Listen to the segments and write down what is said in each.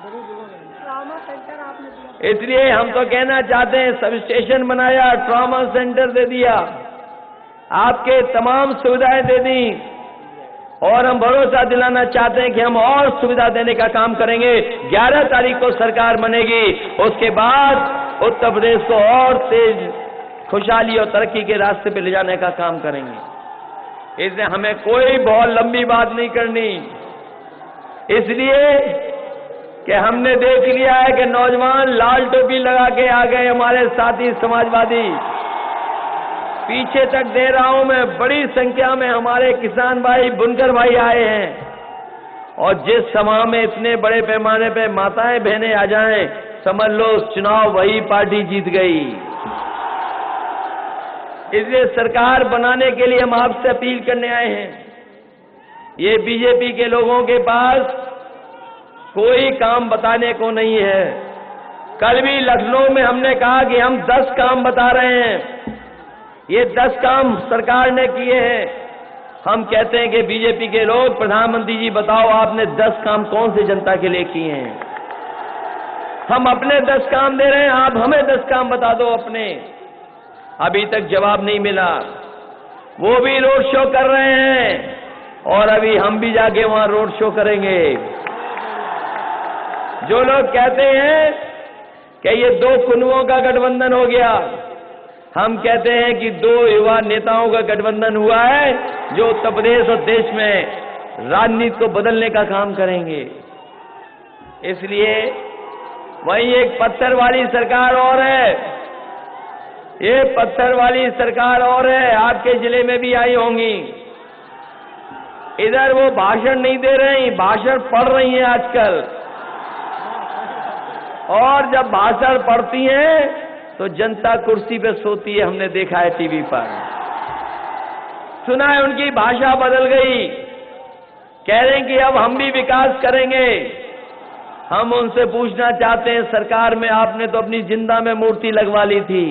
Trauma centre आपने दिया, इसलिए हम तो कहना चाहते हैं सब स्टेशन बनाया, ट्रॉमा सेंटर दे दिया, आपके तमाम सुविधाएं दे दी, और हम भरोसा दिलाना चाहते हैं कि हम और सुविधा देने का काम करेंगे। 11 तारीख को सरकार बनेगी, उसके बाद उत्तर प्रदेश को और तेज खुशहाली और तरक्की के रास्ते पे ले जाने का काम करेंगे। इसलिए हमें कोई बहुत लंबी बात नहीं करनी, इसलिए कि हमने देख लिया है कि नौजवान लाल टोपी लगा के आ गए, हमारे साथी समाजवादी। पीछे तक दे रहा हूं मैं, बड़ी संख्या में हमारे किसान भाई, बुनकर भाई आए हैं, और जिस सभा में इतने बड़े पैमाने पे माताएं बहनें आ जाएं, समझ लो चुनाव वही पार्टी जीत गई। इसलिए सरकार बनाने के लिए हम आपसे अपील करने आए हैं। ये बीजेपी के लोगों के पास कोई काम बताने को नहीं है। कल भी लखनऊ में हमने कहा कि हम 10 काम बता रहे हैं, ये 10 काम सरकार ने किए हैं। हम कहते हैं कि बीजेपी के लोग, प्रधानमंत्री जी बताओ आपने 10 काम कौन से जनता के लिए किए हैं? हम अपने 10 काम दे रहे हैं, आप हमें 10 काम बता दो अपने। अभी तक जवाब नहीं मिला। वो भी रोड शो कर रहे हैं, और अभी हम भी जाके वहां रोड शो करेंगे। जो लोग कहते हैं कि ये 2 कुनवों का गठबंधन हो गया, हम कहते हैं कि 2 युवा नेताओं का गठबंधन हुआ है, जो उत्तर प्रदेश और देश में राजनीति को बदलने का काम करेंगे। इसलिए वहीं एक पत्थर वाली सरकार और है, ये पत्थर वाली सरकार और है, आपके जिले में भी आई होंगी। इधर वो भाषण नहीं दे रही, भाषण पढ़ रही हैं आजकल, और जब भाषण पढ़ती हैं तो जनता कुर्सी पे सोती है, हमने देखा है टीवी पर। सुना है उनकी भाषा बदल गई, कह रहे हैं कि अब हम भी विकास करेंगे। हम उनसे पूछना चाहते हैं, सरकार में आपने तो अपनी जिंदा में मूर्ति लगवा ली थी,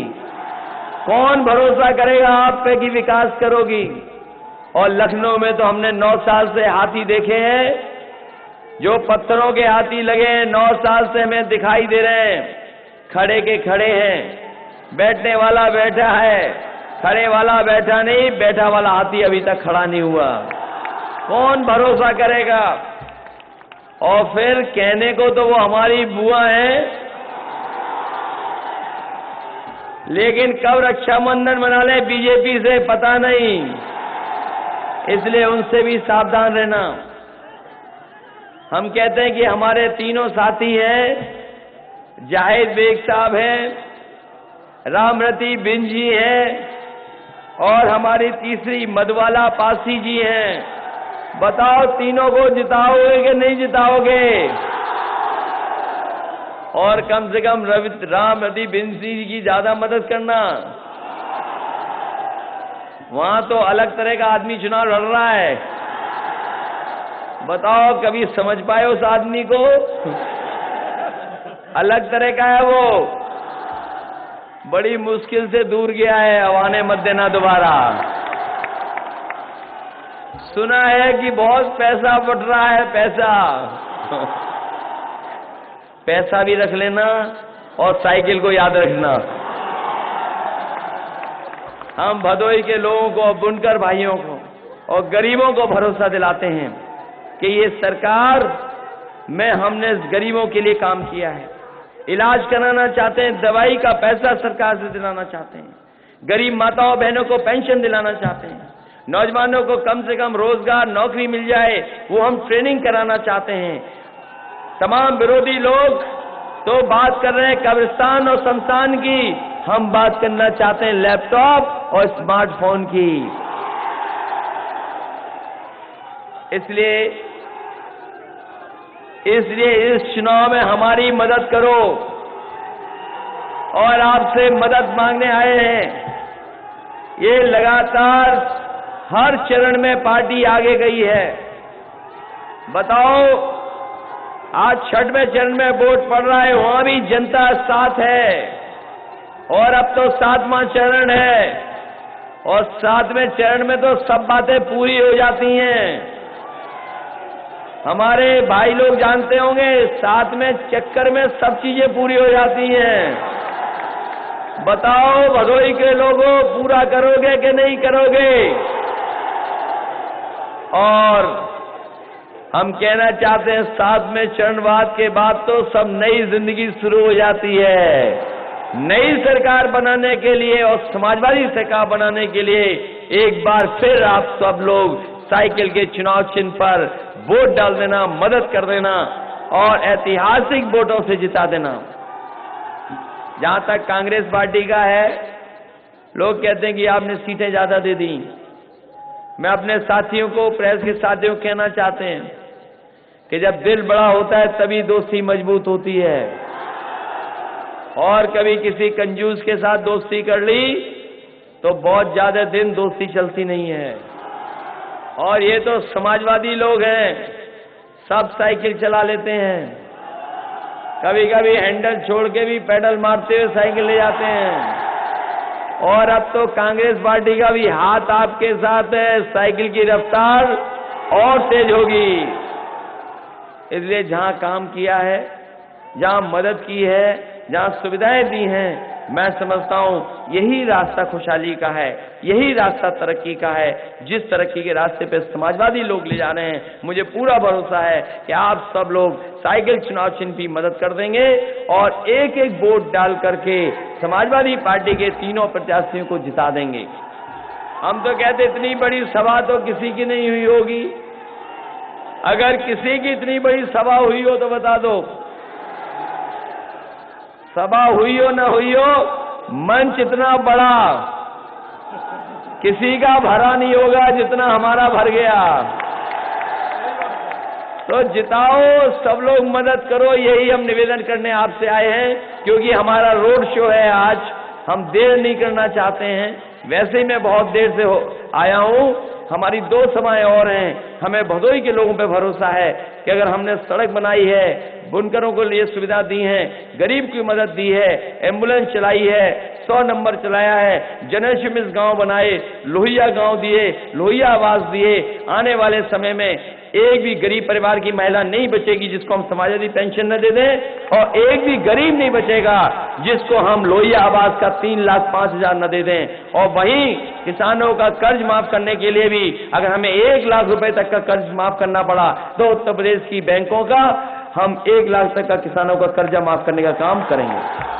कौन भरोसा करेगा आप पे कि विकास करोगी? और लखनऊ में तो हमने 9 साल से हाथी देखे हैं, जो पत्थरों के हाथी लगे हैं, 9 साल से हमें दिखाई दे रहे हैं। खड़े के खड़े हैं, बैठने वाला बैठा है, खड़े वाला बैठा नहीं, बैठा वाला हाथी अभी तक खड़ा नहीं हुआ। कौन भरोसा करेगा? और फिर कहने को तो वो हमारी बुआ हैं, लेकिन कब रक्षाबंधन मना ले बीजेपी से पता नहीं, इसलिए उनसे भी सावधान रहना। हम कहते हैं कि हमारे तीनों साथी हैं, जाहिद बेग साहब हैं, रामरती बिन जी हैं, और हमारी तीसरी मधुबाला पासी जी हैं। बताओ तीनों को जिताओगे कि नहीं जिताओगे? और कम से कम रामरती बिन जी की ज्यादा मदद करना। वहां तो अलग तरह का आदमी चुनाव लड़ रहा है, बताओ कभी समझ पाए उस आदमी को? अलग तरह का है वो, बड़ी मुश्किल से दूर गया है, अब आने मत देना दोबारा। सुना है कि बहुत पैसा बट रहा है, पैसा भी रख लेना और साइकिल को याद रखना। हम भदोही के लोगों को, बुनकर भाइयों को और गरीबों को भरोसा दिलाते हैं कि ये सरकार में हमने गरीबों के लिए काम किया है। इलाज कराना चाहते हैं, दवाई का पैसा सरकार से दिलाना चाहते हैं, गरीब माताओं बहनों को पेंशन दिलाना चाहते हैं, नौजवानों को कम से कम रोजगार नौकरी मिल जाए वो हम ट्रेनिंग कराना चाहते हैं। तमाम विरोधी लोग तो बात कर रहे हैं कब्रिस्तान और शमशान की, हम बात करना चाहते हैं लैपटॉप और स्मार्टफोन की। इसलिए इस चुनाव में हमारी मदद करो, और आपसे मदद मांगने आए हैं। ये लगातार हर चरण में पार्टी आगे गई है। बताओ, आज 6वें चरण में वोट पड़ रहा है, वहां भी जनता साथ है, और अब तो 7वां चरण है, और 7वें चरण में तो सब बातें पूरी हो जाती हैं। हमारे भाई लोग जानते होंगे, साथ में चक्कर में सब चीजें पूरी हो जाती हैं। बताओ भदोही के लोगों, पूरा करोगे कि नहीं करोगे? और हम कहना चाहते हैं, साथ में चरणवाद के बाद तो सब नई जिंदगी शुरू हो जाती है। नई सरकार बनाने के लिए और समाजवादी सरकार बनाने के लिए एक बार फिर आप सब लोग साइकिल के चुनाव चिन्ह पर वोट डाल देना, मदद कर देना और ऐतिहासिक वोटों से जिता देना। जहां तक कांग्रेस पार्टी का है, लोग कहते हैं कि आपने सीटें ज्यादा दे दी। मैं अपने साथियों को, प्रेस के साथियों को कहना चाहते हैं कि जब दिल बड़ा होता है तभी दोस्ती मजबूत होती है। और कभी किसी कंजूस के साथ दोस्ती कर ली तो बहुत ज्यादा दिन दोस्ती चलती नहीं है। और ये तो समाजवादी लोग हैं, सब साइकिल चला लेते हैं, कभी कभी हैंडल छोड़ के भी पैडल मारते हुए साइकिल ले जाते हैं। और अब तो कांग्रेस पार्टी का भी हाथ आपके साथ है, साइकिल की रफ्तार और तेज होगी। इसलिए जहां काम किया है, जहां मदद की है, जहां सुविधाएं दी हैं, मैं समझता हूं यही रास्ता खुशहाली का है, यही रास्ता तरक्की का है। जिस तरक्की के रास्ते पे समाजवादी लोग ले जा रहे हैं, मुझे पूरा भरोसा है कि आप सब लोग साइकिल चुनाव चिन्ह की मदद कर देंगे और एक एक वोट डाल करके समाजवादी पार्टी के तीनों प्रत्याशियों को जिता देंगे। हम तो कहते इतनी बड़ी सभा तो किसी की नहीं हुई होगी। अगर किसी की इतनी बड़ी सभा हुई हो तो बता दो। सभा हुई हो ना हुई हो, मंच इतना बड़ा किसी का भरा नहीं होगा जितना हमारा भर गया। तो जिताओ, सब लोग मदद करो, यही हम निवेदन करने आपसे आए हैं। क्योंकि हमारा रोड शो है आज, हम देर नहीं करना चाहते हैं। वैसे ही मैं बहुत देर से आया हूं, हमारी 2 सभाएं और हैं। हमें भदोही के लोगों पे भरोसा है कि अगर हमने सड़क बनाई है, बुनकरों को लिए सुविधा दी है, गरीब की मदद दी है, एम्बुलेंस चलाई है, 100 नंबर चलाया है, जनशिमिस गांव बनाए, लोहिया गांव दिए, लोहिया आवास दिए। आने वाले समय में एक भी गरीब परिवार की महिला नहीं बचेगी जिसको हम समाजवादी पेंशन न दे दें, और एक भी गरीब नहीं बचेगा जिसको हम लोहिया आवास का 3,05,000 न दे दें। और वहीं किसानों का कर्ज माफ करने के लिए भी अगर हमें 1 लाख रुपए तक का कर्ज माफ करना पड़ा तो उत्तर प्रदेश की बैंकों का हम 1 लाख तक का किसानों का कर्जा माफ करने का काम करेंगे।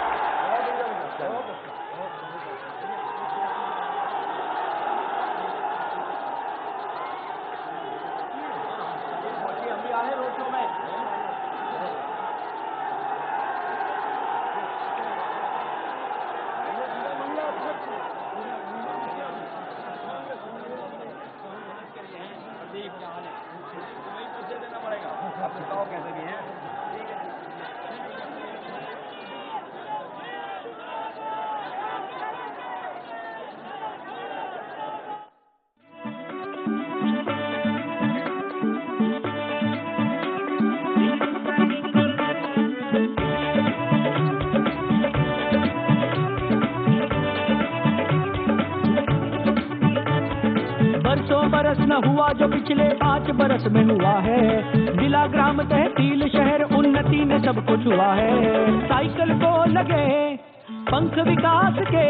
बरस न हुआ जो पिछले 5 बरस में हुआ है। जिला ग्राम तहसील शहर उन्नति में सब कुछ हुआ है। साइकिल को लगे पंख विकास के,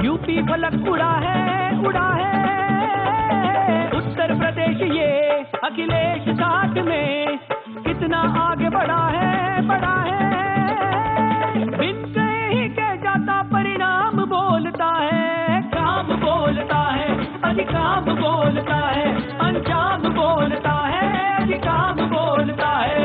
यूपी फलक उड़ा है, उड़ा है। उत्तर प्रदेश ये अखिलेश साथ में कितना आगे बढ़ा है, बढ़ा है। बिन कहे ही कह जाता परिणाम बोलता है, काम बोलता है, अधिकाम बोलता है, अंजाम बोलता है, अधिकाम बोलता है।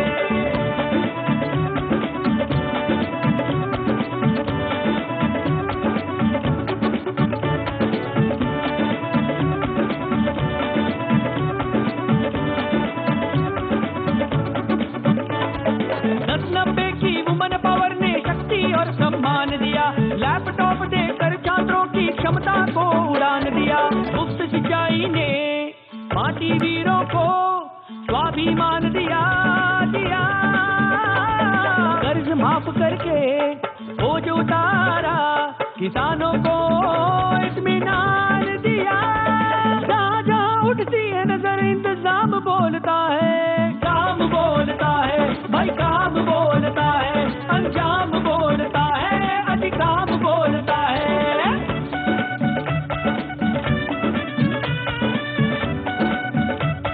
की वुमन पावर ने शक्ति और सम्मान दिया। लैपटॉप देकर छात्रों की क्षमता को उड़ान दिया। मुफ्त सिंचाई ने माटी वीरों को स्वाभिमान दिया, दिया। कर्ज माफ करके बोझ उतारा किसानों को